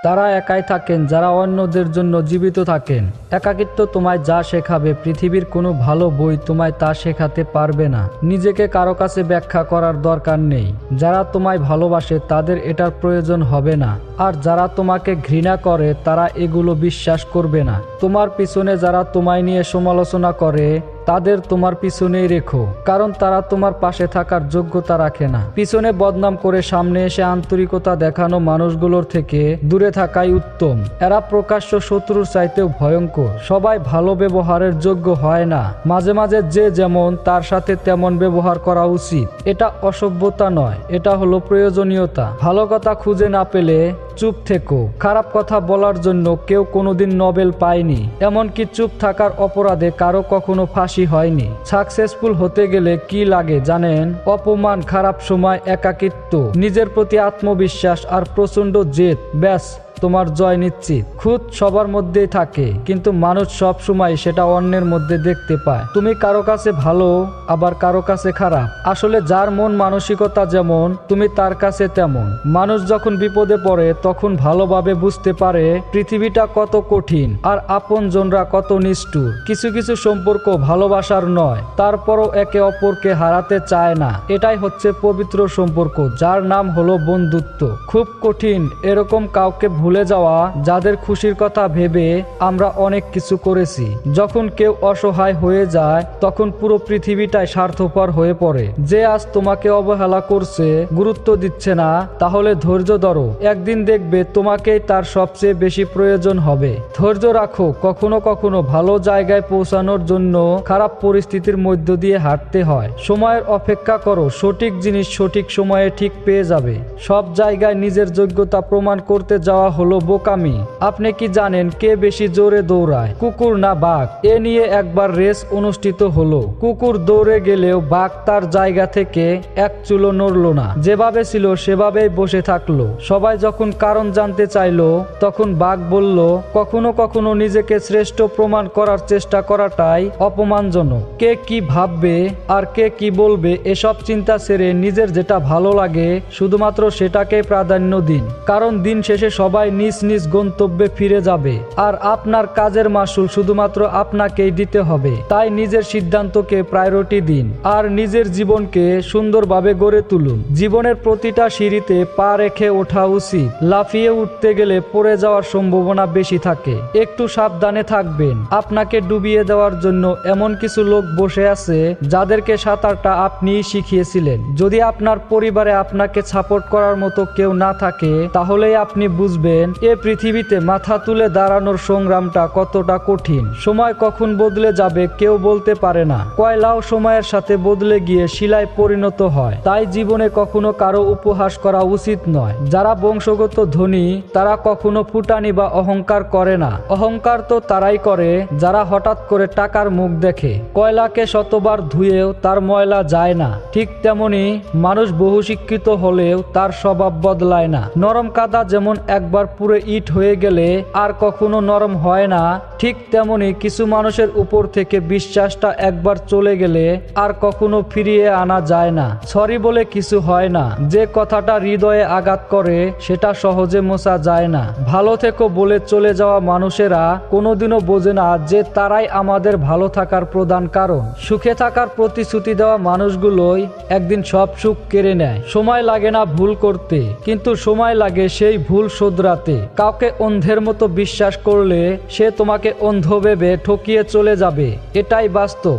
তারা একাই থাকেন যারা অন্যদের জন্য জীবিত থাকেন। একাকিত্ব তোমায় যা শেখাবে পৃথিবীর কোনো ভালো বই তোমায় তা শেখাতে পারবে না। নিজেকে কারো কাছে ব্যাখ্যা করার দরকার নেই। যারা তোমায় ভালোবাসে তাদের এটার প্রয়োজন হবে না, আর যারা তোমাকে ঘৃণা করে তারা এগুলো বিশ্বাস করবে না। তোমার পিছনে যারা তোমায় নিয়ে সমালোচনা করে তাদের তোমার পিছনেই রেখো, কারণ তারা তোমার পাশে থাকার যোগ্যতা রাখে না। পিছনে বদনাম করে সামনে এসে আন্তরিকতা দেখানো মানুষগুলোর থেকে দূরে থাকাই উত্তম। এরা প্রকাশ্য শত্রুর চাইতেও ভয়ঙ্কর। সবাই ভালো ব্যবহারের যোগ্য হয় না। মাঝে মাঝে যে যেমন তার সাথে তেমন ব্যবহার করা উচিত। এটা অসভ্যতা নয়, এটা হলো প্রয়োজনীয়তা। ভালো কথা খুঁজে না পেলে চুপ থেকো। খারাপ কথা বলার জন্য কেউ কোনোদিন নোবেল পায়নি, এমনকি চুপ থাকার অপরাধে কারো কখনো ফাঁসি হয়নি। সাকসেসফুল হতে গেলে কি লাগে জানেন? অপমান, খারাপ সময়, একাকিত্ব, নিজের প্রতি আত্মবিশ্বাস আর প্রচন্ড জেদ। ব্যাস, তোমার জয় নিশ্চিত। খুদ সবার মধ্যেই থাকে, কিন্তু মানুষ সব সময় সেটা অন্যের মধ্যে দেখতে পায়। তুমি কারো কাছে ভালো, আবার কারো কাছে খারাপ। আসলে যার মন মানসিকতা যেমন, তুমি তার কাছে তেমন। মানুষ যখন বিপদে পড়ে তখন ভালোভাবে বুঝতে পারে পৃথিবীটা কত কঠিন আর আপনজনরা কত নিষ্ঠুর। কিছু কিছু সম্পর্ক ভালোবাসার নয়, তারপরও একে অপরকে হারাতে চায় না। এটাই হচ্ছে পবিত্র সম্পর্ক, যার নাম হলো বন্ধুত্ব। খুব কঠিন এরকম কাউকে ভুলে যাওয়া যাদের খুশির কথা ভেবে আমরা অনেক কিছু করেছি। যখন কেউ অসহায় হয়ে যায় তখন পুরো পৃথিবীটাই স্বার্থপর হয়ে পড়ে। যে আজ তোমাকে অবহেলা করছে, গুরুত্ব দিচ্ছে না, তাহলে ধৈর্য ধরো। একদিন দেখবে তোমাকেই তার সবচেয়ে বেশি প্রয়োজন হবে। ধৈর্য রাখো। কখনো কখনো ভালো জায়গায় পৌঁছানোর জন্য খারাপ পরিস্থিতির মধ্য দিয়ে হাঁটতে হয়। সময়ের অপেক্ষা করো, সঠিক জিনিস সঠিক সময়ে ঠিক পেয়ে যাবে। সব জায়গায় নিজের যোগ্যতা প্রমাণ করতে যাওয়া হলো বোকামি। আপনি কি জানেন কে বেশি জোরে দৌড়ায়, কুকুর না বাঘ? এ নিয়ে একবার রেস অনুষ্ঠিত হলো। কুকুর দৌড়ে গেলেও বাঘ তার জায়গা থেকে এক চুলো নড়ল না, যেভাবে ছিল সেভাবেই বসে থাকলো। সবাই যখন কারণ জানতে চাইলো তখন বাঘ বলল, কখনো কখনো নিজেকে শ্রেষ্ঠ প্রমাণ করার চেষ্টা করাটাই অপমানজনক। কে কি ভাববে আর কে কি বলবে এসব চিন্তা ছেড়ে নিজের যেটা ভালো লাগে শুধুমাত্র সেটাকে প্রাধান্য দিন, কারণ দিন শেষে সবাই নিজ নিজ গন্তব্যে ফিরে যাবে আর আপনার কাজের মাসুল শুধুমাত্র আপনাকেই দিতে হবে। তাই নিজের সিদ্ধান্তকে প্রায়োরিটি দিন আর নিজের জীবনকে সুন্দরভাবে গড়ে তুলুন। জীবনের প্রতিটা সিঁড়িতে পা রেখে ওঠা উচিত। লাফিয়ে উঠতে গেলে পড়ে যাওয়ার সম্ভাবনা বেশি থাকে। একটু সাবধানে থাকবেন। আপনাকে ডুবিয়ে দেওয়ার জন্য এমন কিছু লোক বসে আছে যাদেরকে সাঁতারটা আপনিই শিখিয়েছিলেন। যদি আপনার পরিবারে আপনাকে সাপোর্ট করার মতো কেউ না থাকে তাহলেই আপনি বুঝবেন এ পৃথিবীতে মাথা তুলে দাঁড়ানোর সংগ্রামটা কতটা কঠিন। সময় কখন বদলে যাবে কেউ বলতে পারে না। কয়লাও সময়ের সাথে বদলে গিয়ে শিলায় পরিণত হয়। তাই জীবনে কখনো কারো উপহাস করা উচিত নয়। যারা বংশগত ধনী তারা কখনো ফুটানি বা অহংকার করে না। অহংকার তো তারাই করে যারা হঠাৎ করে টাকার মুখ দেখে। কয়লাকে শতবার ধুয়েও তার ময়লা যায় না, ঠিক তেমনি মানুষ বহু শিক্ষিত হলেও তার স্বভাব বদলায় না। নরম কাদা যেমন একবার পুরো ইট হয়ে গেলে আর কখনো নরম হয় না, ঠিক তেমনি কিছু মানুষের উপর থেকে বিশ্বাসটা একবার চলে গেলে আর কখনো ফিরিয়ে আনা যায় না। সরি বলে কিছু হয় না। যে কথাটা হৃদয়ে আঘাত করে সেটা সহজে মোছা যায় না। ভালো থেকো বলে চলে যাওয়া মানুষেরা কোনোদিনও বোঝে না যে তারাই আমাদের ভালো থাকার প্রধান কারণ। সুখে থাকার প্রতিশ্রুতি দেওয়া মানুষগুলোই একদিন সব সুখ কেড়ে নেয়। সময় লাগে না ভুল করতে, কিন্তু সময় লাগে সেই ভুল শোধরাতে। কাউকে অন্ধের মতো বিশ্বাস করলে সে তোমাকে অন্ধ ভেবে ঠকিয়ে চলে যাবে, এটাই বাস্তব।